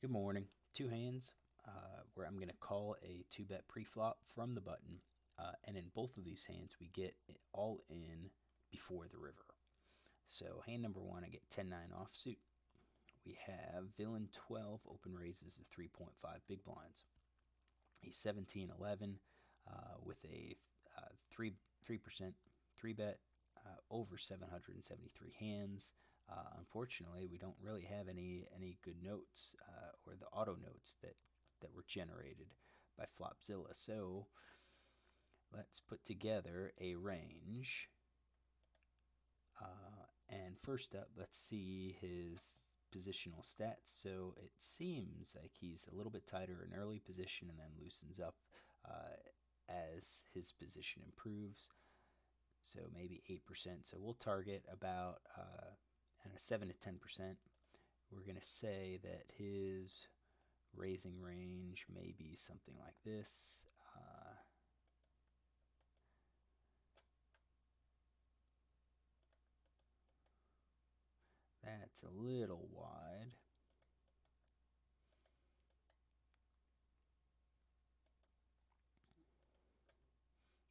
Good morning. Two hands, where I'm going to call a two bet pre-flop from the button. And in both of these hands, we get it all in before the river. So, hand number one, I get 10-9 offsuit. We have villain 12 open raises to 3.5 big blinds. He's 17-11 with a 3% 3 bet over 773 hands. Unfortunately, we don't really have any good notes or the auto notes that were generated by Flopzilla. So let's put together a range. And first up, let's see his positional stats. So it seems like he's a little bit tighter in early position and then loosens up as his position improves. So maybe 8%. So we'll target about 7 to 10%. We're going to say that his raising range may be something like this. That's a little wide.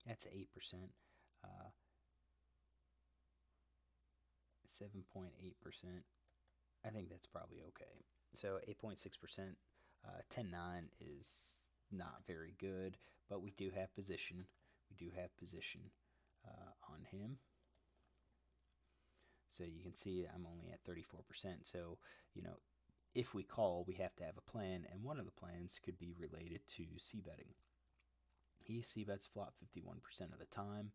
That's 8%. 7.8%. I think that's probably okay. So 8.6%. 10-9 is not very good, but we do have position. We do have position on him. So you can see I'm only at 34%. So, if we call, we have to have a plan, and one of the plans could be related to c-betting. He c-bets flop 51% of the time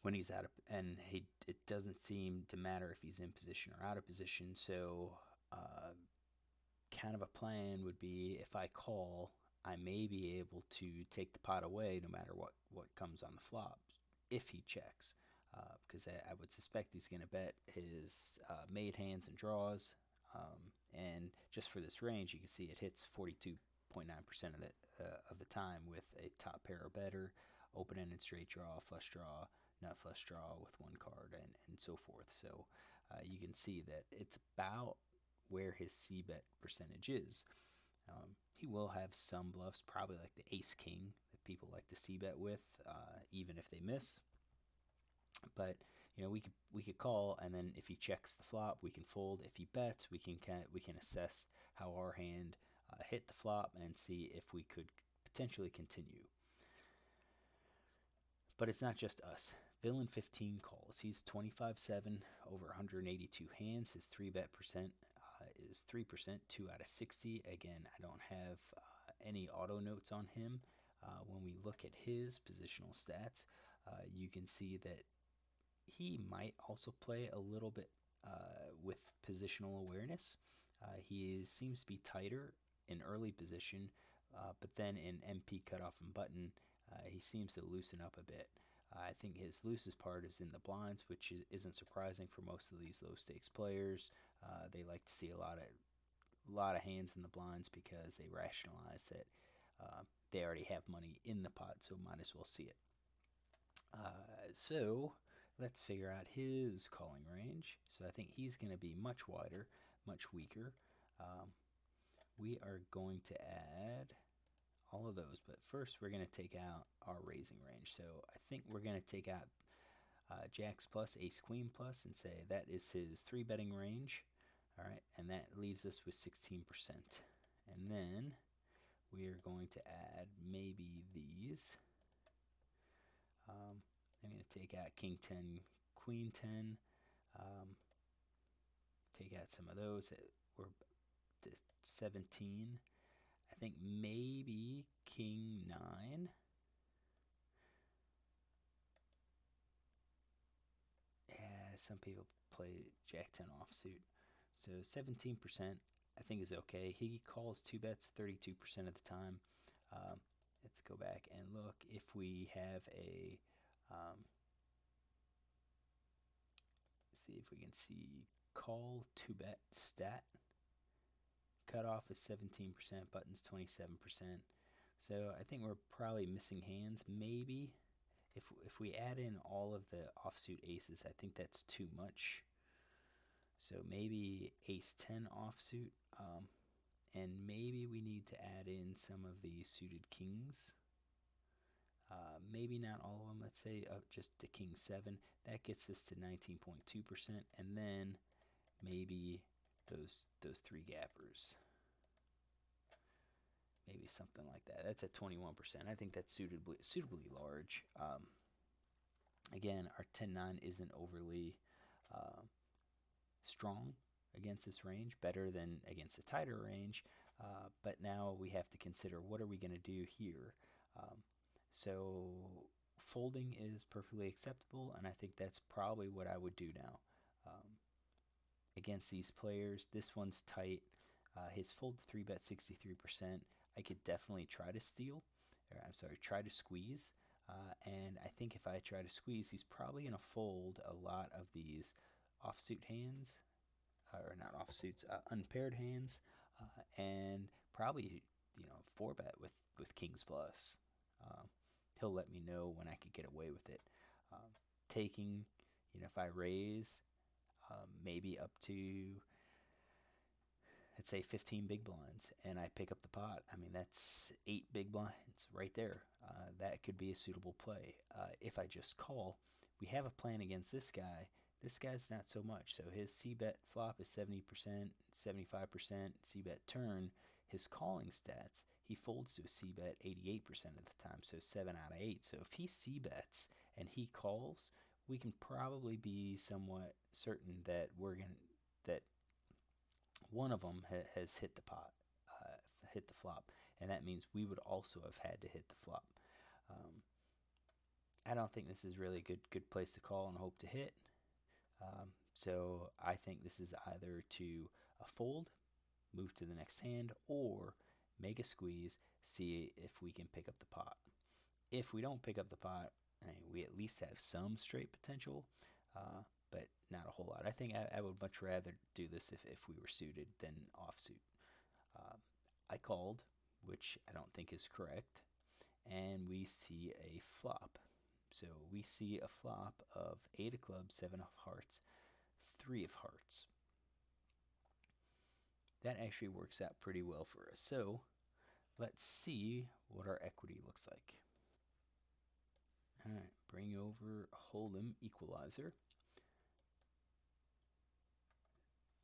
when he's out of, and it doesn't seem to matter if he's in position or out of position. So, kind of a plan would be if I call, I may be able to take the pot away no matter what comes on the flop if he checks. Because I would suspect he's going to bet his made hands and draws. And just for this range, you can see it hits 42.9% of the time with a top pair or better, open-ended straight draw, flush draw, nut flush draw with one card, and so forth. So you can see that it's about where his c-bet percentage is. He will have some bluffs, probably like the ace king that people like to c-bet with, even if they miss. But we could call, and then if he checks the flop, we can fold. If he bets, we can assess how our hand hit the flop and see if we could potentially continue. But it's not just us. Villain 15 calls. He's 25-7 over 182 hands. His 3 bet percent is 3%, 2 out of 60. Again, I don't have any auto notes on him. When we look at his positional stats, you can see that he might also play a little bit with positional awareness. He seems to be tighter in early position, but then in MP cutoff and button, he seems to loosen up a bit. I think his loosest part is in the blinds, which isn't surprising for most of these low stakes players. They like to see a lot of hands in the blinds because they rationalize that they already have money in the pot, so might as well see it. So let's figure out his calling range. So I think he's going to be much wider, much weaker. We are going to add all of those, but first we're going to take out our raising range. So I think we're going to take out jacks plus, ace queen plus, and say that is his 3 betting range. All right, and that leaves us with 16%. And then we are going to add maybe these. I'm going to take out king 10, queen 10. Take out some of those that were 17. I think maybe king 9. Yeah, some people play jack 10 offsuit. So 17% I think is okay. He calls 2 bets 32% of the time. Let's go back and look if we have a see if we can see call 2 bet stat. Cutoff is 17%, buttons 27%. So I think we're probably missing hands. Maybe if we add in all of the offsuit aces, I think that's too much. So maybe ace 10 offsuit. And maybe we need to add in some of the suited kings. Maybe not all of them. Let's say just the king 7. That gets us to 19.2%. And then maybe those 3 gappers. Maybe something like that. That's at 21%. I think that's suitably large. Again, our 10-9 isn't overly strong against this range, better than against a tighter range. But now we have to consider, what are we going to do here? So folding is perfectly acceptable, and I think that's probably what I would do now. Against these players, this one's tight. His fold to 3-bet 63%. I could definitely try to steal, or I'm sorry, try to squeeze. And I think if I try to squeeze, he's probably going to fold a lot of these offsuit hands, or not offsuits, unpaired hands, and probably 4-bet with kings plus. He'll let me know when I could get away with it. Taking, if I raise, maybe up to, let's say 15 big blinds, and I pick up the pot. I mean, that's 8 big blinds right there. That could be a suitable play. If I just call, we have a plan against this guy. This guy's not so much. So his c-bet flop is 70%, 75%, c-bet turn. His calling stats, he folds to a c-bet 88% of the time, so 7 out of 8. So if he c-bets and he calls, we can probably be somewhat certain that that one of them has hit the pot, hit the flop, and that means we would also have had to hit the flop. I don't think this is really a good place to call and hope to hit. So I think this is either to fold, move to the next hand, or make a squeeze, see if we can pick up the pot. If we don't pick up the pot, we at least have some straight potential, but not a whole lot. I think I would much rather do this if we were suited than offsuit. I called, which I don't think is correct, and we see a flop. So we see a flop of 8 of clubs, 7 of hearts, 3 of hearts. That actually works out pretty well for us. So let's see what our equity looks like. All right, bring over Hold'em Equalizer.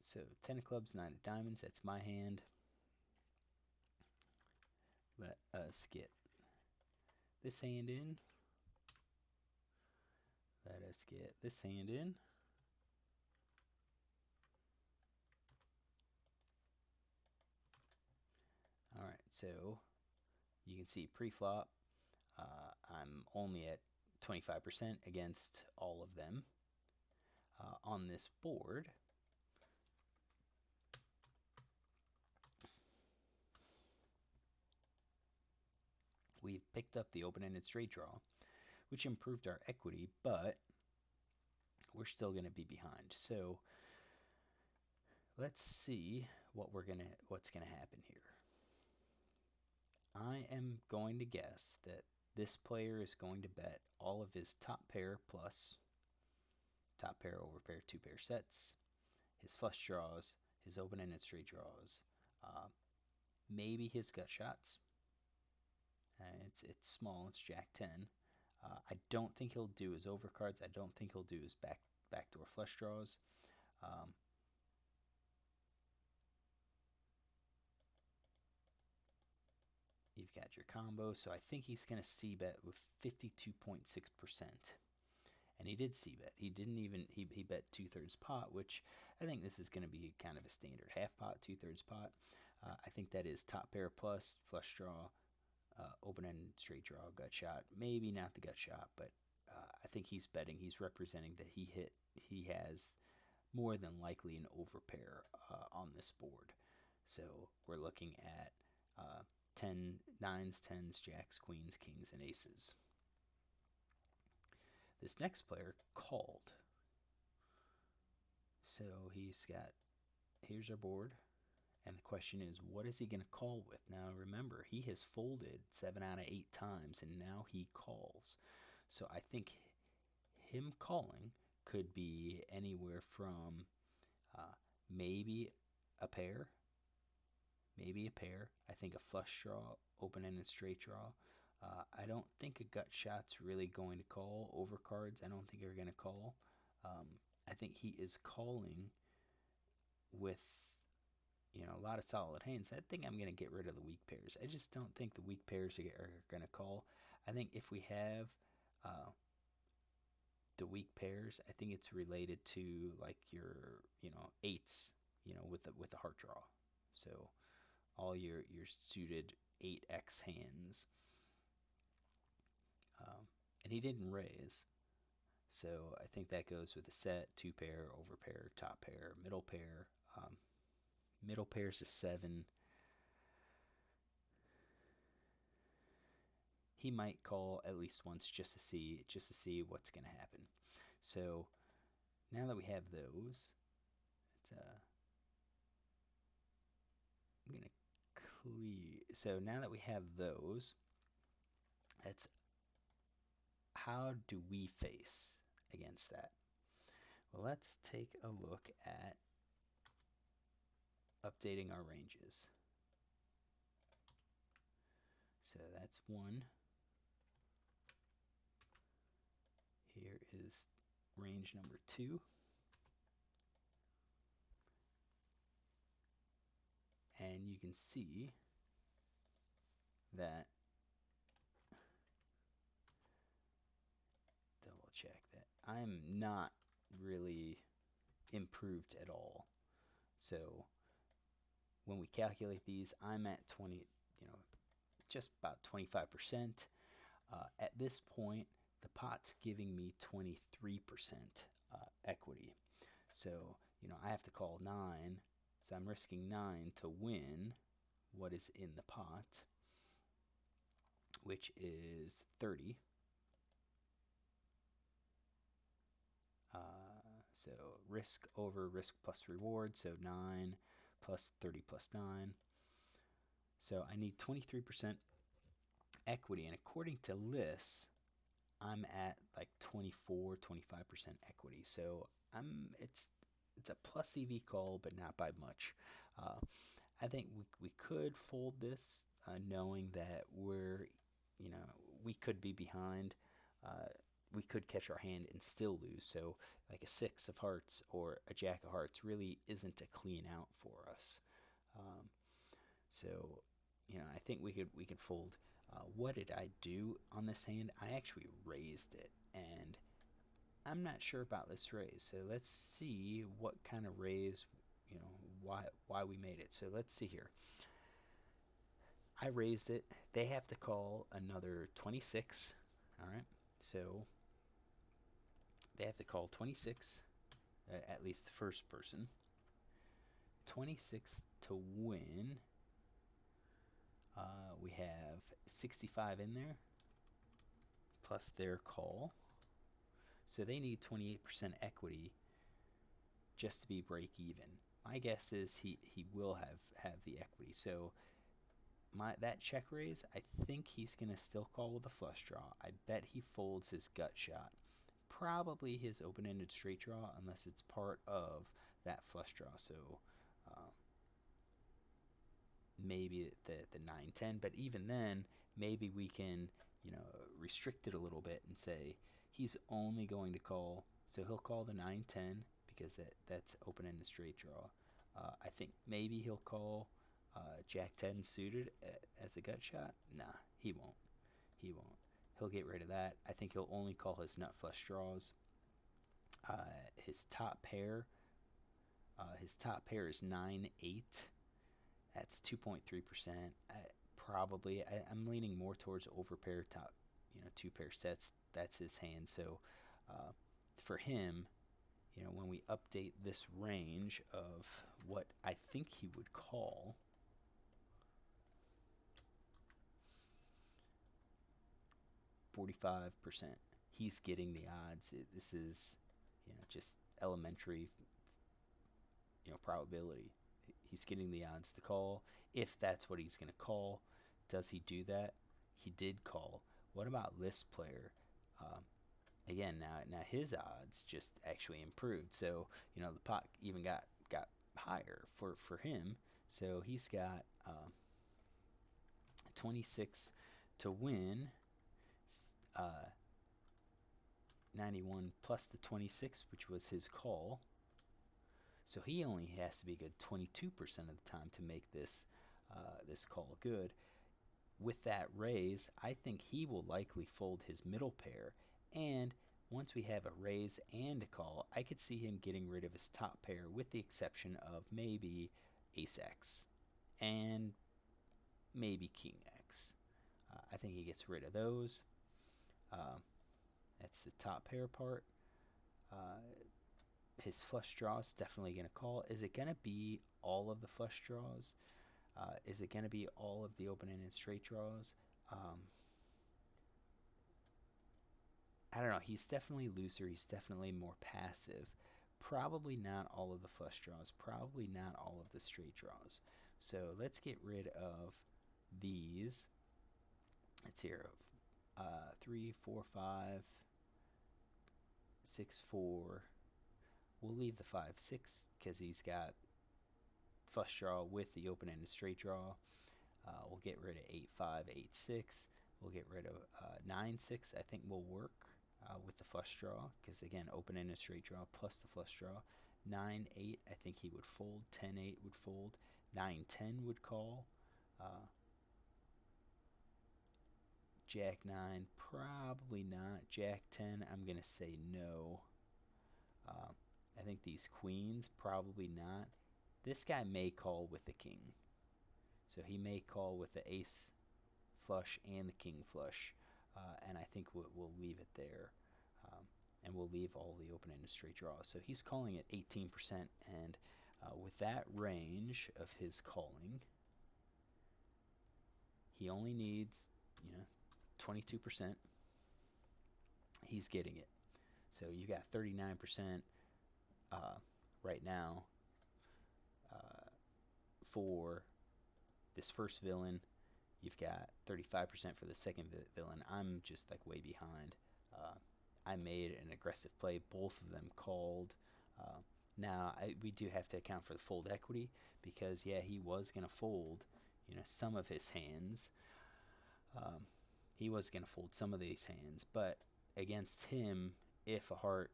So 10 of clubs, 9 of diamonds, that's my hand. Let us get this hand in. Let us get this hand in. All right, so you can see pre-flop, I'm only at 25% against all of them. On this board, we've picked up the open-ended straight draw, which improved our equity, but we're still going to be behind. So let's see what's going to happen here. I am going to guess that this player is going to bet all of his top pair plus top pair, over pair, 2 pair sets, his flush draws, his open-ended straight draws, maybe his gut shots. It's small. It's Jack 10. I don't think he'll do his overcards. I don't think he'll do his backdoor flush draws. You've got your combo, so I think he's going to c-bet with 52.6%. And he did c-bet. He didn't even, he bet 2/3 pot, which I think this is going to be kind of a standard half pot, 2/3 pot. I think that is top pair plus, flush draw, open-ended straight draw, gut shot. Maybe not the gut shot, but I think he's betting. He's representing that he has more than likely an overpair on this board. So we're looking at 9s, 10s, jacks, queens, kings, and aces. This next player called. So here's our board. And the question is, what is he going to call with? Now, remember, he has folded 7 out of 8 times, and now he calls. So I think him calling could be anywhere from maybe a pair, maybe a pair. I think a flush draw, open-ended straight draw. I don't think a gut shot's really going to call over cards. I don't think they're going to call. I think he is calling with a lot of solid hands. I think I'm going to get rid of the weak pairs. I just don't think the weak pairs are going to call. I think if we have the weak pairs, I think it's related to like your eights, with the heart draw. So all your suited 8x hands. And he didn't raise. So I think that goes with the set, two pair, over pair, top pair, middle pair. Middle pair's a 7. He might call at least once just to see what's going to happen. So now that we have those, it's I'm gonna clear. So now that we have those, it's how do we face against that? Well, let's take a look at updating our ranges. So that's 1. Here is range number 2. And you can see that, double check that, I'm not really improved at all. So when we calculate these, I'm at 20, just about 25%. At this point, the pot's giving me 23% equity. So, I have to call 9. So I'm risking 9 to win what is in the pot, which is 30. So risk over risk plus reward. So 9 plus 30 plus 9. So I need 23% equity. And according to lists, I'm at like 24, 25% equity. So it's a plus EV call, but not by much. I think we could fold this, knowing that we could be behind. We could catch our hand and still lose. So like a 6 of hearts or a jack of hearts really isn't a clean out for us. So I think we could fold. What did I do on this hand? I actually raised it, and I'm not sure about this raise. So let's see what kind of raise, why we made it. So let's see here. I raised it. They have to call another 26. All right. So they have to call 26, at least the first person. 26 to win. We have 65 in there, plus their call. So they need 28% equity just to be break even. My guess is he will have the equity. So that check raise, I think he's going to still call with a flush draw. I bet he folds his gut shot. Probably his open-ended straight draw, unless it's part of that flush draw. So maybe the 9-10, but even then, maybe we can restrict it a little bit and say he's only going to call. So he'll call the 9-10 because that's open-ended straight draw. I think maybe he'll call Jack 10 suited as a gut shot. Nah, he won't. He'll get rid of that. I think he'll only call his nut flush draws. His top pair is 9-8. That's 2.3%. I'm leaning more towards overpair top, 2-pair sets. That's his hand. So for him, when we update this range of what I think he would call, $45%. He's getting the odds. This is, just elementary, probability. He's getting the odds to call. If that's what he's going to call, does he do that? He did call. What about list player? Again, now his odds just actually improved. So the pot even got higher for him. So he's got 26 to win, uh, 91 plus the 26, which was his call. So he only has to be good 22% of the time to make this call good. With that raise, I think he will likely fold his middle pair. And once we have a raise and a call, I could see him getting rid of his top pair, with the exception of maybe ace X and maybe king X. I think he gets rid of those. Uh, that's the top pair part. Uh, his flush draw is definitely going to call. Is it going to be all of the flush draws? Is it going to be all of the open-ended straight draws? I don't know. He's definitely looser. He's definitely more passive. Probably not all of the flush draws. Probably not all of the straight draws. So let's get rid of these. Let's hear of 3, 4, 5, 6, 4. We'll leave the 5, 6 because he's got flush draw with the open-ended straight draw. We'll get rid of 8, 5, 8, 6. We'll get rid of 9, 6. I think will work with the flush draw because, again, open-ended straight draw plus the flush draw. 9, 8, I think he would fold. 10, 8 would fold. 9, 10 would call. Jack 9, probably not. Jack 10, I'm going to say no. I think these queens, probably not. This guy may call with the king. So he may call with the ace flush and the king flush. And I think we'll leave it there. And we'll leave all the open-ended straight draws. So he's calling at 18%. And with that range of his calling, he only needs, 22%. He's getting it. So you got 39% right now for this first villain. You've got 35% for the second villain. I'm just like way behind. I made an aggressive play. Both of them called. Now we do have to account for the fold equity because he was going to fold, some of his hands. He was going to fold some of these hands, but against him, if a heart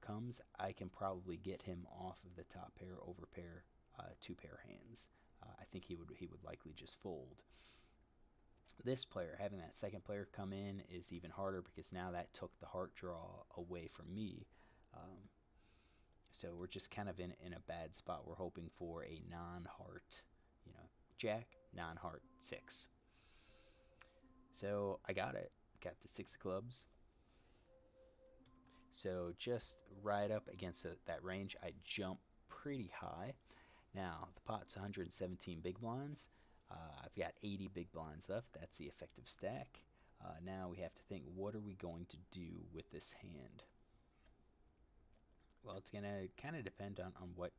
comes, I can probably get him off of the top pair, over pair, two pair hands. I think he would likely just fold. This player, having that second player come in, is even harder because now that took the heart draw away from me. So we're just kind of in a bad spot. We're hoping for a non-heart, jack, non-heart, 6. So I got it. Got the 6 of clubs. So just right up against that range, I jump pretty high. Now, the pot's 117 big blinds. I've got 80 big blinds left. That's the effective stack. Now we have to think, what are we going to do with this hand? Well, it's going to kind of depend on what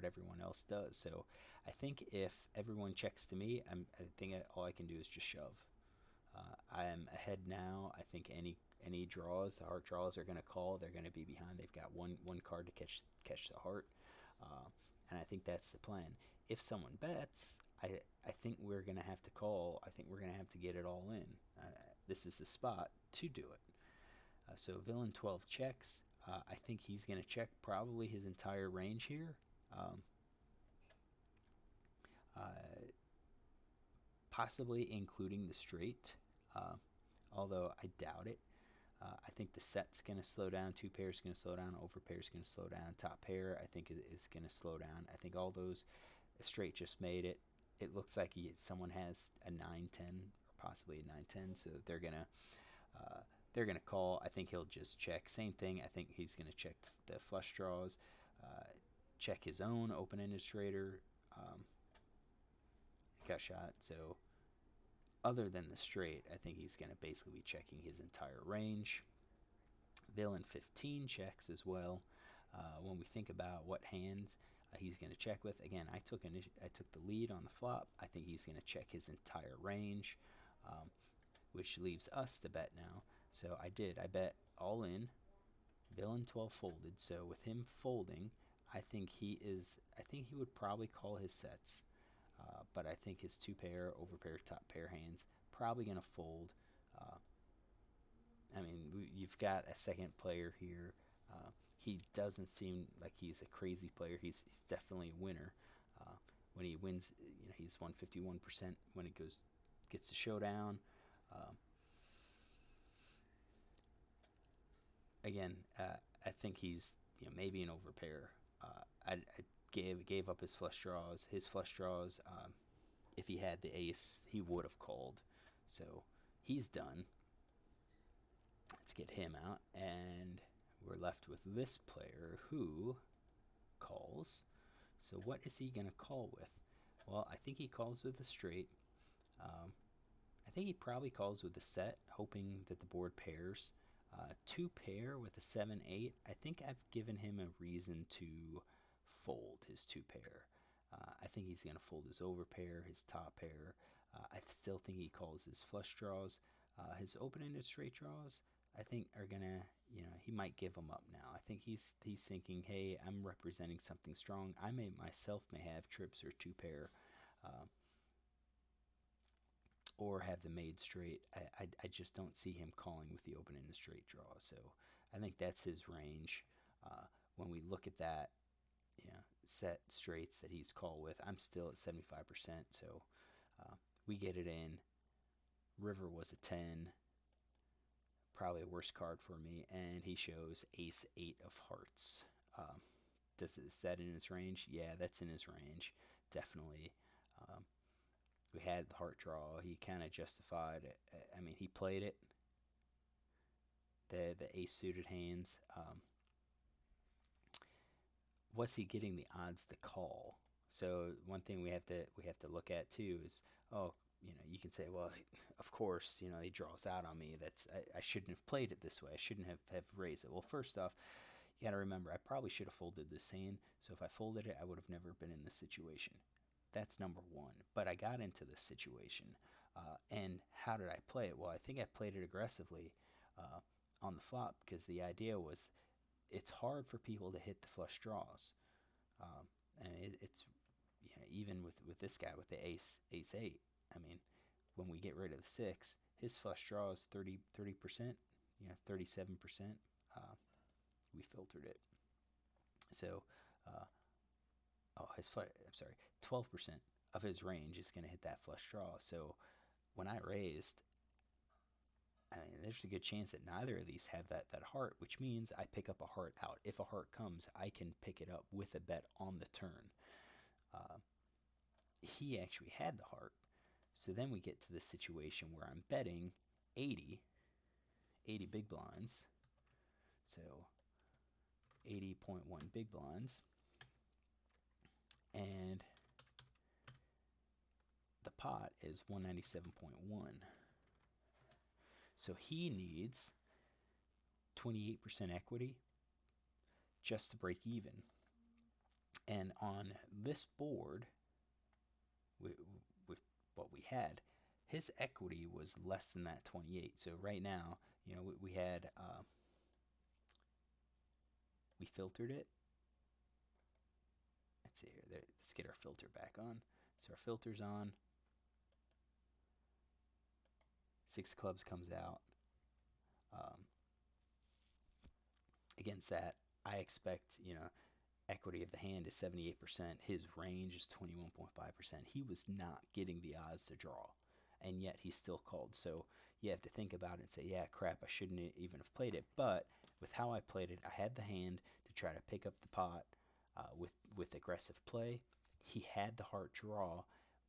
everyone else does. So I think if everyone checks to me, I think all I can do is just shove. I am ahead now. I think any draws, the heart draws are going to call. They're going to be behind. They've got one card to catch the heart. And I think that's the plan. If someone bets, I think we're going to have to call. I think we're going to have to get it all in. This is the spot to do it. So villain 12 checks. I think he's going to check probably his entire range here. Possibly including the straight, although I doubt it. I think the set's going to slow down. Two pairs going to slow down. Over pairs going to slow down. Top pair, I think, is going to slow down. I think all those straight just made it. It looks like someone has a 9-10 or possibly a 9-10, so they're gonna call. I think he'll just check. Same thing. I think he's gonna check the flush draws, check his own open-ended straighter. Got shot. So other than the straight, I think he's gonna basically be checking his entire range. Villain 15 checks as well. When we think about what hands he's going to check with, again, I took the lead on the flop. I think he's going to check his entire range, which leaves us to bet now. So I bet all in. Villain 12 folded. So with him folding, I think he would probably call his sets, but I think his two pair, overpair, top pair hands probably gonna fold. Uh, I mean, you've got a second player here. He doesn't seem like he's a crazy player. He's definitely a winner. Uh, when he wins, he's 151% when it gets to showdown. Um, Again, I think he's maybe an overpair. I gave up his flush draws. His flush draws. If he had the ace, he would have called. So he's done. Let's get him out, and we're left with this player who calls. So what is he gonna call with? Well, I think he calls with a straight. Um, I think he probably calls with a set, hoping that the board pairs. Two pair with a 7-8. I think I've given him a reason to fold his two pair. I think he's going to fold his overpair, his top pair. I still think he calls his flush draws. His open-ended straight draws, I think, are gonna, he might give them up now. I think he's thinking, hey, I'm representing something strong. I myself may have trips or two pair. Uh, or have the made straight. I just don't see him calling with the open ended straight draw. So I think that's his range. When we look at that, set straights that he's called with, I'm still at 75%. So we get it in. River was a 10, probably a worse card for me, and he shows ace 8 of hearts. Is that in his range? Yeah, that's in his range, definitely. Um, we had the heart draw. He kind of justified it. I mean, he played it. The ace suited hands. Was he getting the odds to call? So one thing we have to look at too is, oh, you can say, well, of course, he draws out on me. I shouldn't have played it this way. I shouldn't have raised it. Well, first off, you got to remember, I probably should have folded this hand. So if I folded it, I would have never been in this situation. That's number one. But I got into this situation. And how did I play it? Well, I think I played it aggressively on the flop because the idea was it's hard for people to hit the flush draws. And it's even with this guy with the ace 8. I mean, when we get rid of the 6, his flush draw is 30%, 37%. We filtered it. So, I'm sorry, 12% of his range is going to hit that flush draw. So when I raised, I mean, there's a good chance that neither of these have that heart, which means I pick up a heart out. If a heart comes, I can pick it up with a bet on the turn. He actually had the heart. So then we get to the situation where I'm betting 80 big blinds. So 80.1 big blinds. And the pot is 197.1. So he needs 28% equity just to break even. And on this board, with what we had, his equity was less than that 28. So right now, we had, we filtered it. Let's see here. Let's get our filter back on. So our filter's on. 6 clubs comes out. Against that, I expect, equity of the hand is 78%. His range is 21.5%. He was not getting the odds to draw, and yet he still called. So you have to think about it and say, yeah, crap, I shouldn't even have played it. But with how I played it, I had the hand to try to pick up the pot with aggressive play. He had the heart draw.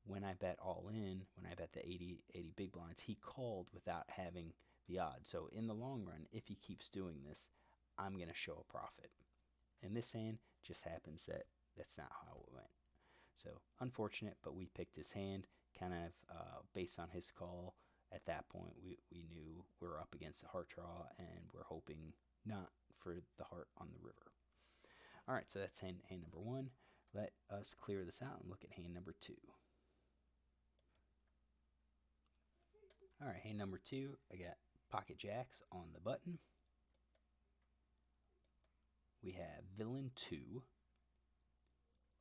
When I bet all in, when I bet the 80 big blinds, he called without having the odds. So in the long run, if he keeps doing this, I'm going to show a profit. In this hand, just happens that that's not how it went. So unfortunate, but we picked his hand kind of based on his call. At that point, we knew we were up against a heart draw, and we're hoping not for the heart on the river. All right, so that's hand number 1. Let us clear this out and look at hand number 2. All right, hand number 2, I got pocket jacks on the button. We have villain 2,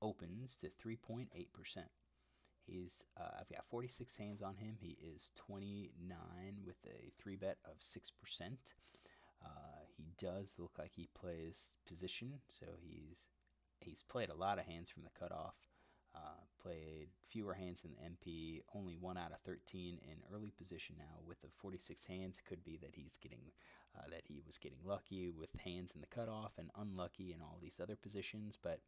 opens to 3.8%. I've got 46 hands on him. He is 29 with a 3 bet of 6%. He does look like he plays position, so he's played a lot of hands from the cutoff. Played fewer hands than the MP, only 1 out of 13 in early position now. With the 46 hands, it could be that he was getting lucky with hands in the cutoff and unlucky in all these other positions. But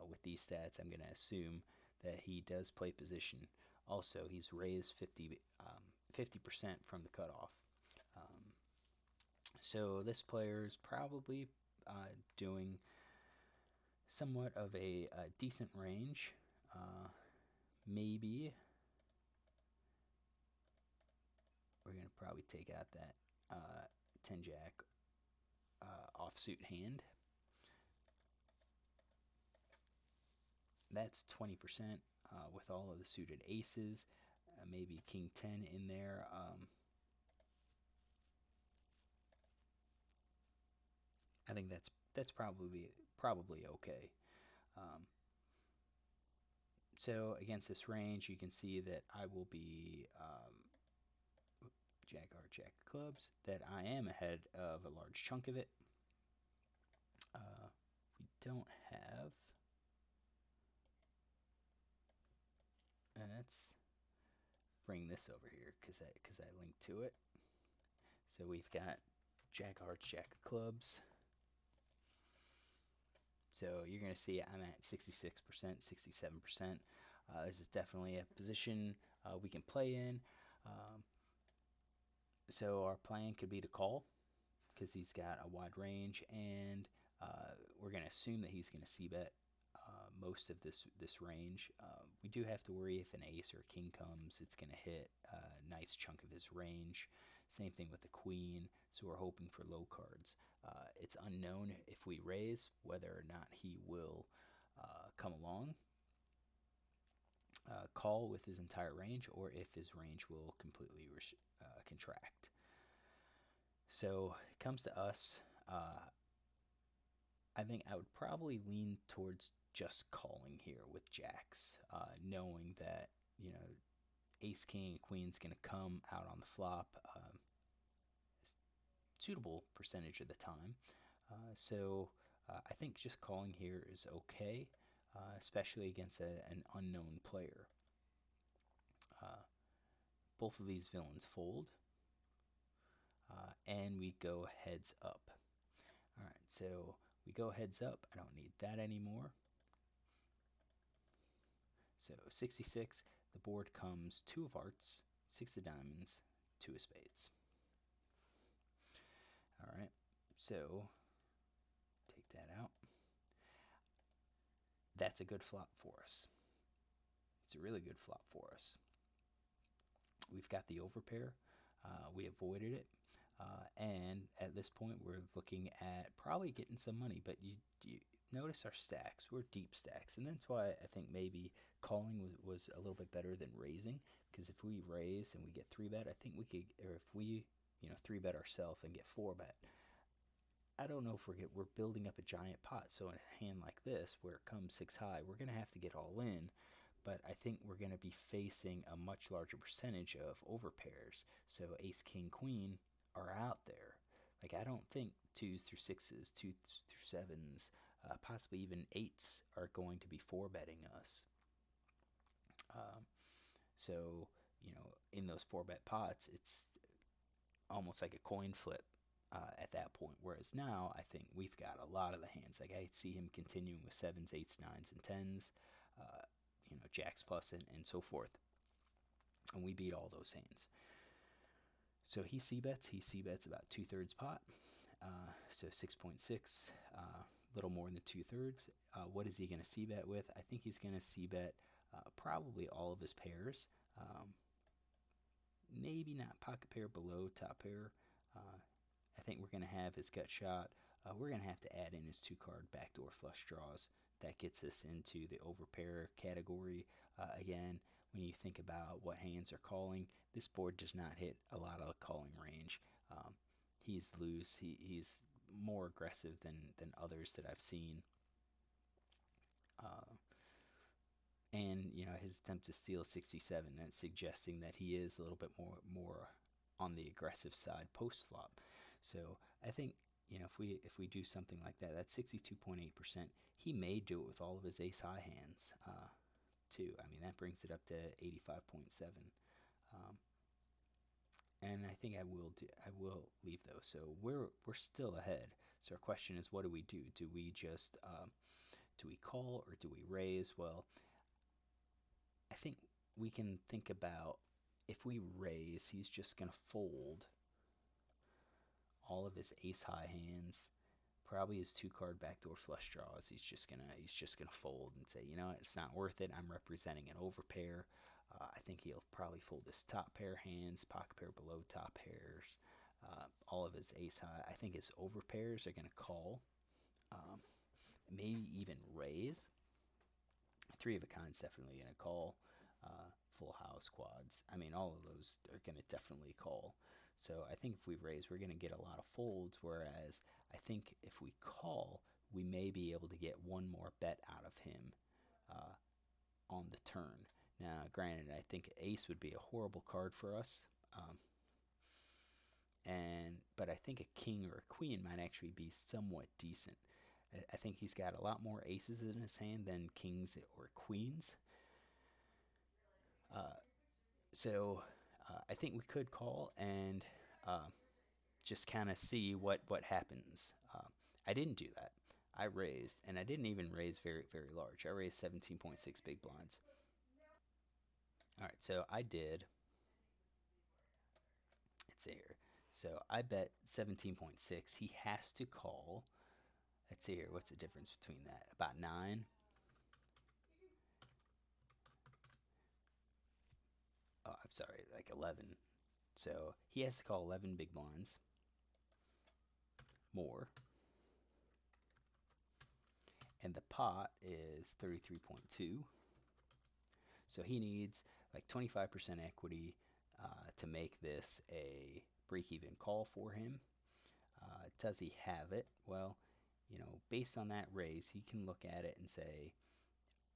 with these stats, I'm going to assume that he does play position. Also, he's raised 50% from the cutoff. So this player is probably doing somewhat of a decent range. Maybe we're going to probably take out that 10 jack offsuit hand. That's 20% with all of the suited aces. Maybe king 10 in there. I think that's probably okay. So against this range, you can see that I will be jack heart, jack clubs. That I am ahead of a large chunk of it. We don't have. Let's bring this over here because I linked to it. So we've got jack of hearts, jack of clubs. So you're going to see I'm at 66%, 67%. This is definitely a position we can play in. So our plan could be to call because he's got a wide range, and we're going to assume that he's going to c-bet most of this range. We do have to worry if an ace or a king comes, it's going to hit a nice chunk of his range. Same thing with the queen, so we're hoping for low cards. It's unknown if we raise whether or not he will come along, call with his entire range, or if his range will completely contract. So it comes to us. I think I would probably lean towards just calling here with jacks, knowing that ace, king, queen's going to come out on the flop suitable percentage of the time. So I think just calling here is okay, especially against an unknown player. Both of these villains fold, and we go heads up. All right, so we go heads up. I don't need that anymore. So 66, the board comes 2 of hearts, 6 of diamonds, 2 of spades. All right, so take that out. That's a good flop for us. It's a really good flop for us. We've got the overpair. We avoided it. And at this point, we're looking at probably getting some money. But you notice our stacks. We're deep stacks. And that's why I think maybe calling was a little bit better than raising. Because if we raise and we get 3-bet, I think we could, or if we 3-bet ourselves and get 4-bet, I don't know if we're building up a giant pot. So in a hand like this, where it comes 6 high, we're going to have to get all in. But I think we're going to be facing a much larger percentage of overpairs. So ace, king, queen are out there. Like, I don't think 2s through 6s, 2s through 7s, possibly even 8s are going to be 4-betting us. So, in those 4-bet pots, it's almost like a coin flip at that point. Whereas now, I think we've got a lot of the hands. Like, I see him continuing with 7s, 8s, 9s, and 10s. Jacks plus and so forth. And we beat all those hands. So he c-bets. He c-bets about 2/3 pot. So 6.6, little more than 2/3. What is he going to c-bet with? I think he's going to c-bet probably all of his pairs. Maybe not pocket pair below top pair. I think we're going to have his gut shot. We're going to have to add in his 2-card backdoor flush draws. That gets us into the overpair category. Again, when you think about what hands are calling, this board does not hit a lot of calling range. He's loose. He's more aggressive than others that I've seen. his attempt to steal 67. That's suggesting that he is a little bit more on the aggressive side post flop. So I think if we do something like that, that's 62.8%. He may do it with all of his ace high hands too. I mean that brings it up to 85.7. Um, and I think I will leave those. So we're still ahead. So our question is, what do we do? Do we just do we call or do we raise? Well, I think we can think about, if we raise, he's just gonna fold all of his ace high hands, probably his two card backdoor flush draws. He's just gonna fold and say, you know what, it's not worth it. I'm representing an overpair. I think he'll probably fold his top pair hands, pocket pair below top pairs, all of his ace high. I think his overpairs are gonna call, um, maybe even raise. Three of a kind's definitely gonna call. Full house quads. I mean, all of those are gonna definitely call. So I think if we raise, we're gonna get a lot of folds. Whereas I think if we call, we may be able to get one more bet out of him uh, on the turn. Now, granted, I think ace would be a horrible card for us. But I think a king or a queen might actually be somewhat decent. I think he's got a lot more aces in his hand than kings or queens. Uh, so I think we could call and uh, just kind of see what happens. I didn't do that. I raised, and I didn't even raise very large. I raised 17.6 big blinds. All right, so I did. Let's see here. So I bet 17.6. He has to call. Let's see here. What's the difference between that? About 9. Oh, I'm sorry, like 11. So he has to call 11 big blinds more. And the pot is 33.2. So he needs like 25% equity to make this a break even call for him. Does he have it? Well, based on that raise, he can look at it and say,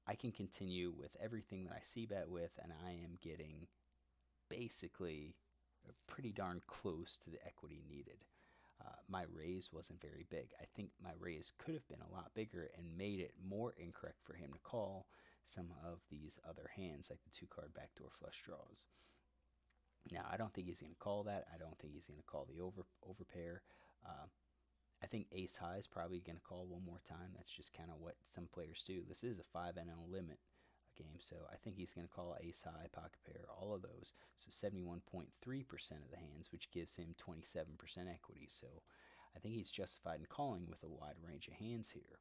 I can continue with everything that I see bet with, and I am getting basically pretty darn close to the equity needed. My raise wasn't very big. I think my raise could have been a lot bigger and made it more incorrect for him to call some of these other hands, like the two card backdoor flush draws. Now, I don't think he's going to call that. I don't think he's going to call the overpair. Uh, I think ace high is probably going to call one more time. That's just kind of what some players do. This is a 5 NL limit game, so I think he's going to call ace high, pocket pair, all of those. So 71.3% of the hands, which gives him 27% equity. So I think he's justified in calling with a wide range of hands here.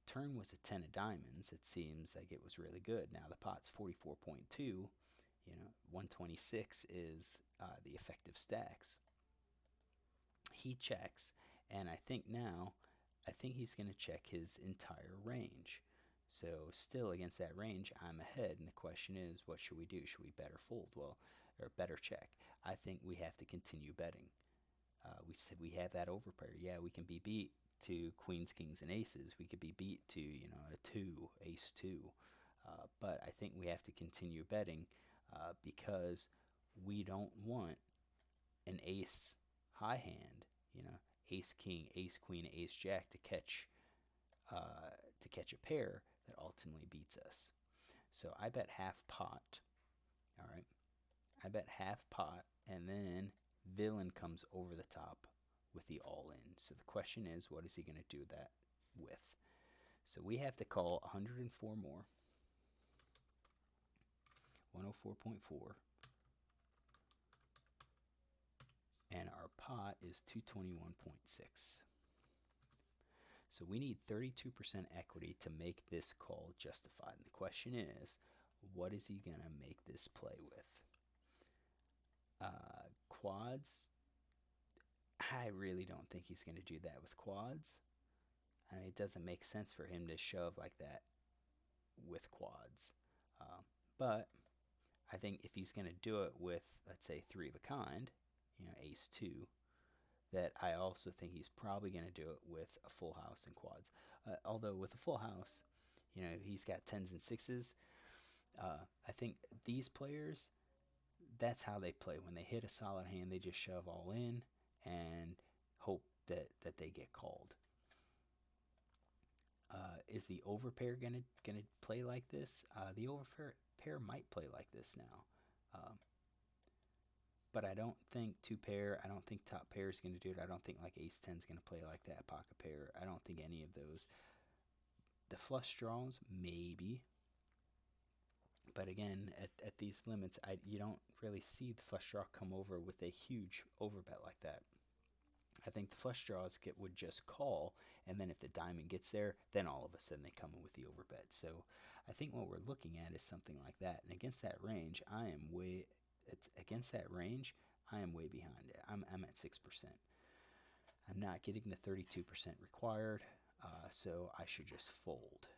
Turn was a 10 of diamonds. It seems like it was really good. Now the pot's 44.2. 126 is the effective stacks. He checks, and I think he's going to check his entire range. So still against that range, I'm ahead, and the question is, what should we do? Should we bet or fold? Well, or bet or check? I think we have to continue betting. We said we have that overpair. Yeah, we can be beat to queens, kings, and aces. We could be beat to a 2, ace 2. But I think we have to continue betting because we don't want an ace high hand, ace king, ace queen, ace jack to catch a pair that ultimately beats us. So I bet half pot. All right, I bet half pot, and then villain comes over the top with the all in. So the question is, what is he going to do that with? So we have to call 104 more. 104.4. And our pot is 221.6. So we need 32% equity to make this call justified. And the question is, what is he going to make this play with? Quads, I really don't think he's going to do that with quads. I mean, it doesn't make sense for him to shove like that with quads. But I think if he's going to do it with, let's say, 3 of a kind, ace 2, that I also think he's probably going to do it with a full house and quads. Although with a full house, he's got 10s and 6s. I think these players, that's how they play. When they hit a solid hand, they just shove all in and hope that they get called. Is the overpair gonna play like this? The overpair might play like this now, um, but I don't think two pair. I don't think top pair is gonna do it. I don't think like ace 10 is gonna play like that. Pocket pair. I don't think any of those. The flush draws maybe, but again, at these limits, you don't really see the flush draw come over with a huge overbet like that. I think the flush draws would just call, and then if the diamond gets there, then all of a sudden they come in with the overbet. So I think what we're looking at is something like that. And against that range, I am way. It's against that range. I am way behind it. I'm at 6%. I'm not getting the 32% required, so I should just fold.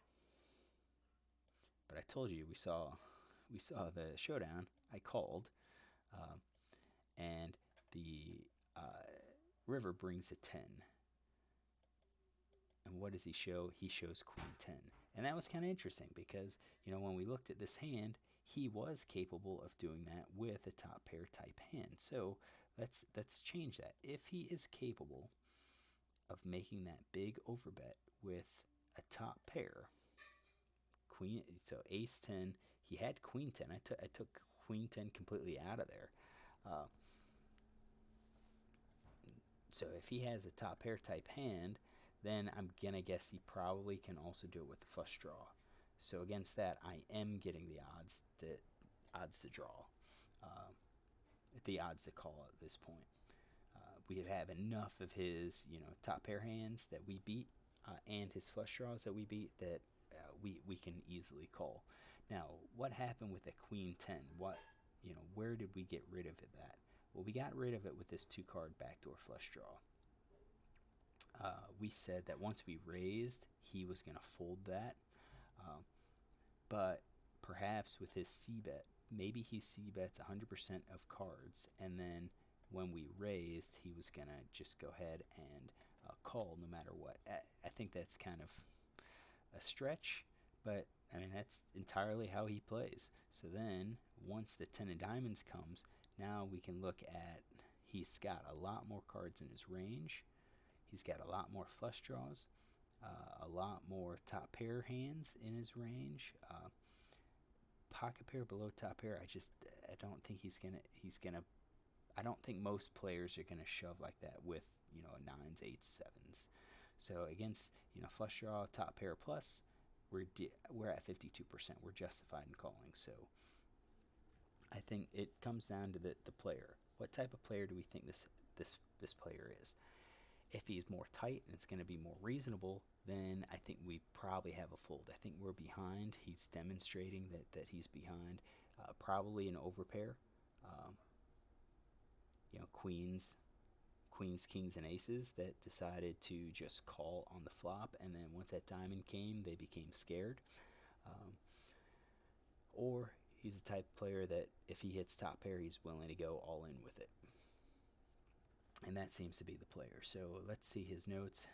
But I told you we saw the showdown. I called, uh, and the river brings a 10. And what does he show? He shows Queen 10. And that was kind of interesting because, when we looked at this hand, he was capable of doing that with a top pair type hand. So let's change that. If he is capable of making that big overbet with a top pair, queen, so ace 10, he had queen 10. I took queen 10 completely out of there. Uh, so if he has a top pair type hand, then I'm gonna guess he probably can also do it with the flush draw. So against that, I am getting the odds to draw, uh, the odds to call at this point. We have enough of his top pair hands that we beat, and his flush draws that we beat, that we can easily call. Now, what happened with the queen 10? Where did we get rid of that? Well, we got rid of it with this 2-card backdoor flush draw. We said that once we raised, he was going to fold that. But perhaps with his c-bet, maybe he c-bets 100% of cards, and then when we raised, he was going to just go ahead and call no matter what. I think that's kind of a stretch, but I mean, that's entirely how he plays. So then, once the 10 of diamonds comes, now we can look at, he's got a lot more cards in his range. He's got a lot more flush draws, a lot more top pair hands in his range. Pocket pair below top pair, I don't think he's gonna. I don't think most players are gonna shove like that with nines, eights, sevens. So against flush draw, top pair plus, we're at 52%. We're justified in calling. So I think it comes down to the player. What type of player do we think this player is? If he's more tight and it's going to be more reasonable, then I think we probably have a fold. I think we're behind. He's demonstrating that he's behind. Probably an overpair. Um, queens, kings, and aces that decided to just call on the flop, and then once that diamond came, they became scared. Um, or he's a type of player that if he hits top pair, he's willing to go all in with it. And that seems to be the player. So let's see his notes.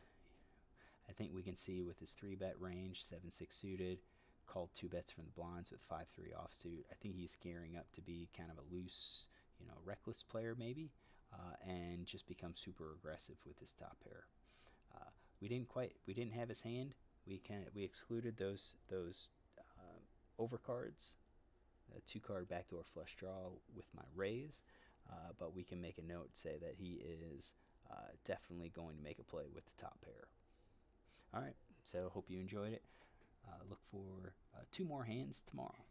I think we can see with his 3-bet range, 7-6 suited, called 2 bets from the blinds with 5-3 offsuit. I think he's gearing up to be kind of a loose, reckless player maybe, and just become super aggressive with his top pair. We didn't have his hand. We excluded those overcards, a 2-card backdoor flush draw with my raise. But we can make a note, say that he is definitely going to make a play with the top pair. All right, so hope you enjoyed it. Look for 2 more hands tomorrow.